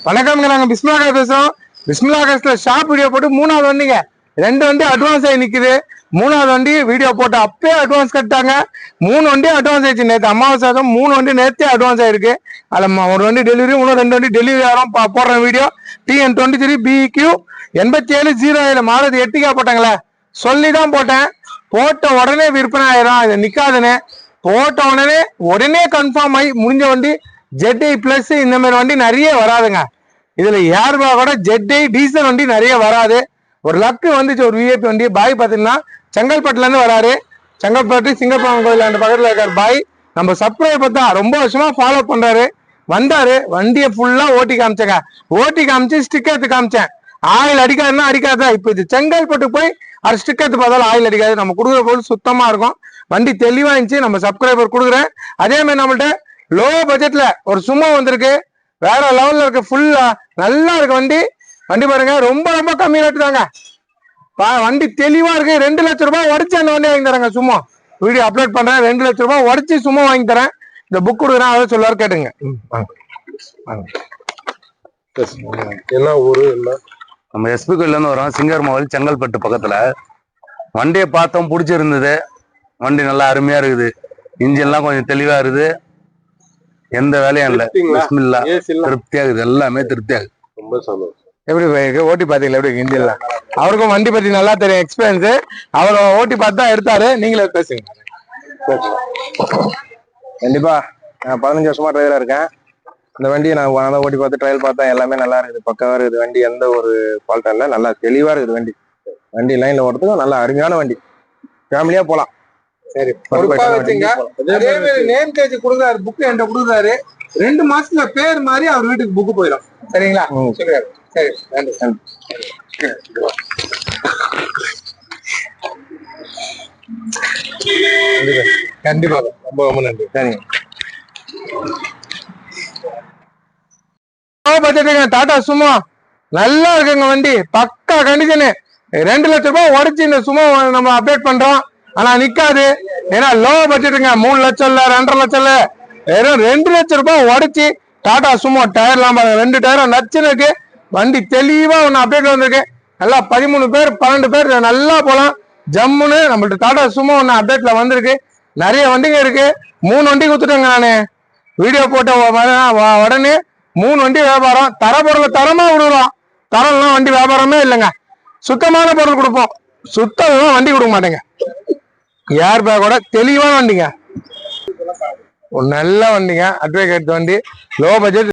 வணக்கம்ங்க, நாங்க பிஸ்மிலா பேசுறோம். பிஸ்மிலா காசுல ஷாப் வீடியோ போட்டு 3வது வண்டிங்க. 2 வண்டி அட்வான்ஸ் ஆகி நிக்குது. 3வது வண்டி வீடியோ போட்டு அப்பயே அட்வான்ஸ் கட்டாங்க. 3 வண்டி அட்வான்ஸ் ஆயிடுச்சு. நேற்று அமாவாசை 3 வண்டி நேற்றே அட்வான்ஸ் ஆயிருக்கு. அதுல ஒரு வண்டி டெலிவரி, இன்னும் 2 வண்டி டெலிவரி ஆகிறோம். போடுற வீடியோ TN23 BQ 8707 மாறுது 8K போட்டாங்களே சொல்லிதான் போட்டேன். போட்ட உடனே விற்பனை ஆயிரும். இது நிக்காதுன்னு போட்ட உடனே கன்ஃபார்ம் ஆகி முடிஞ்ச வண்டி ZI பிளஸ் இந்த மாதிரி வண்டி நிறைய வராதுங்க. இதுல ஏர்பா கூட ZI டீசல் வண்டி நிறைய வராது. ஒரு லக்கு வந்துச்சு ஒரு VIP வண்டி. பாய் பாத்தீங்கன்னா செங்கல்பட்டுல இருந்து வராரு. செங்கல்பட்டு சிங்கப்பூர் கோயில் அந்த பக்கத்துல இருக்காரு பாய். நம்ம சப்ஸ்கிரைபர் தான், ரொம்ப வருஷமா ஃபாலோ பண்றாரு. வந்தாரு, வண்டியை ஃபுல்லா ஓட்டி காமிச்சேங்க. ஓட்டி காமிச்சு ஸ்டிக்கர் எடுத்து காமிச்சேன். ஆயில் அடிக்காதுன்னா அடிக்காதா. இப்ப இது செங்கல்பட்டு போய் அது ஸ்டிக்கர் எடுத்து பார்த்தாலும் ஆயில் அடிக்காது. நம்ம கொடுக்குற பொருள் சுத்தமா இருக்கும். வண்டி தெளிவா இருந்துச்சு. நம்ம சப்ஸ்கிரைபர் கொடுக்குறேன். அதே மாதிரி நம்மள்ட்ட லோ பட்ஜெட்ல ஒரு சும்மா வந்திருக்கு. வேற லெவல்ல இருக்கு. ஃபுல்லா நல்லா இருக்கு வண்டி. வண்டி பாருங்க, ரொம்ப ரொம்ப கம்மி ரேட்டு தாங்க. வண்டி தெளிவா இருக்கு. 2 லட்சம் ரூபாய் உடச்சு அந்த வண்டி வாங்கி தரேங்க. சும்மா வீடியோ அப்லோட் பண்றேன். 2 லட்சம் ரூபாய் உடச்சு சும்மா வாங்கி தரேன். இந்த புக் கொடுக்குறேன், அதை சொல்லுவாரு கேட்டுங்க. என்ன ஊரு? என்ன நம்ம SP கோயில்ல இருந்து வரோம். சிங்கர்மாவல் செங்கல்பட்டு பக்கத்துல. வண்டியை பார்த்தோம், பிடிச்சிருந்தது. வண்டி நல்லா அருமையா இருக்குது. இன்ஜின்லாம் கொஞ்சம் தெளிவா இருக்குது. எந்த வேலையும் இல்ல. பிஸ்மில்லா திருப்தியா இருக்குது. எல்லாமே திருப்தியா இருக்குது. ரொம்ப சந்தோஷம். எப்படி ஓட்டி பாத்தீங்களா? எப்படி இன்ஜின்லாம் அவருக்கும் வண்டி பத்தி நல்லா தெரியும், எக்ஸ்பீரியன்ஸ். அவர் ஓட்டி பார்த்து தான் எடுத்தாரு. நீங்களே பேசுங்க. கண்டிப்பா நான் 15 வருஷமா டிரைவரா இருக்கேன். இந்த வண்டியை நான் ஓட்டி பார்த்து ட்ரையல் பார்த்தா எல்லாமே நல்லா இருக்குது. பக்கவா இருக்குது வண்டி. எந்த ஒரு ஃபால்ட்டும் இல்லை. நல்லா தெளிவா இருக்குது வண்டி. வண்டி லைன்ல ஓட்டுறதுக்கு நல்ல அருமையான வண்டி. ஃபேமிலியா போலாம். சரி, வச்சுங்க. அதே மாதிரி நேம் கேஜ் கொடுக்குறாரு, புக் என்கிட்ட கொடுக்குறாரு. 2 மாசத்துல பேர் மாதிரி அவர் வீட்டுக்கு புக்கு போயிடும். சரிங்களா? சரி, நன்றி. கண்டிப்பா ரொம்ப ரொம்ப நன்றி. சரிங்க. டாடா சுமோ நல்லா இருக்குங்க வண்டி. பக்கா கண்டிஷனு. 2 லட்சம் ரூபாய் உடச்சு இந்த சுமோ நம்ம அப்டேட் பண்றோம். ஆனா நிக்காது. ஏன்னா லோ பட்ஜெட்டுங்க. 3 லட்சம் இல்ல, 2.5 லட்சம் இல்ல, வெறும் 2 லட்சம் ரூபாய் உடச்சு டாடா சுமோ. டயர்லாம் 2 டயரும் நச்சுன்னு இருக்கு. வண்டி தெளிவா ஒன்னு அப்டேட் வந்திருக்கு. நல்லா 13 பேர் 12 பேர் நல்லா போலாம் ஜம்முன்னு. நம்மள்ட்ட டாடா சுமோ ஒன்னு அப்டேட்ல வந்திருக்கு. நிறைய வண்டிங்க இருக்கு. 3 வண்டி கொடுத்துட்டேங்க நானு. வீடியோ போட்ட உடனே 3 வண்டி வியாபாரம். தர பொருளை தரமா விடுறோம். தரம்லாம் வண்டி வியாபாரமே இல்லைங்க. சுத்தமான பொருள் கொடுப்போம். சுத்தமா வண்டி கொடுக்க மாட்டேங்க. ஏர் பேக்கோட தெளிவான வண்டிங்க. ஒரு நல்ல வண்டிங்க. அட்வொகேட் வண்டி. Low budget.